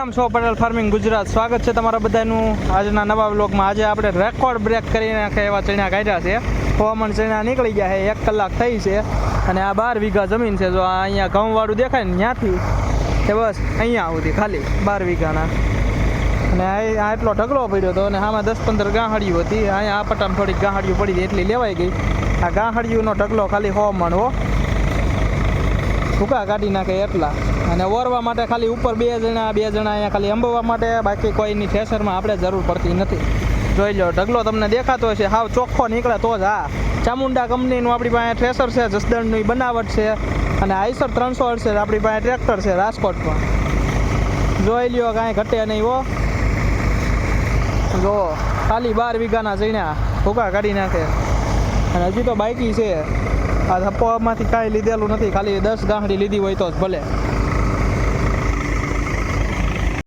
કેમ છો પટેલ ફાર્મિંગ ગુજરાત, સ્વાગત છે તમારા બધાનું આજના નવા વ્લોગમાં। આજે આપણે રેકોર્ડ બ્રેક કરી નાખે એવા ચણા કાઢ્યા છે। 6 મણ ચણા નીકળી ગયા છે, 1 કલાક થઈ છે અને આ 12 વીઘા જમીન છે। જો અહીંયા ઘઉંવાળું દેખાય ને ત્યાંથી તે બસ અહીંયા સુધી ખાલી 12 વીઘાના અને આ એટલો ઢગલો પડ્યો હતો અને આમાં 10-15 ગાંહડીઓ હતી। અહીંયા આ પટામાં થોડીક ગાંહડીઓ પડી હતી એટલી લેવાઈ ગઈ। આ ગાંહડીઓનો ઢગલો ખાલી 6 મણ હો, ભૂકા કાઢી નાખે એટલા। અને ઓરવા માટે ખાલી ઉપર 2 જણા અહીંયા ખાલી અંબવા માટે, બાકી કોઈની થેસરમાં આપણે જરૂર પડતી નથી। જોઈ લો ઢગલો તમને દેખાતો હશે, હાવ ચોખ્ખો નીકળે તો જ। હા, ચામુંડા કંપનીનું આપણી પાસે થ્રેસર છે, જસદણની બનાવટ છે અને આઈસર 300 છે આપણી પાસે ટ્રેક્ટર છે રાજકોટમાં। જોઈ લ્યો કાંઈ ઘટે નહીં હો। જો ખાલી 12 વીઘાના ચણા ભૂકા કાઢી નાખે અને હજી તો બાકી છે। આ ધપ્પામાંથી કાંઈ લીધેલું નથી, ખાલી 10 ગાંહડી લીધી હોય તો જ ભલે।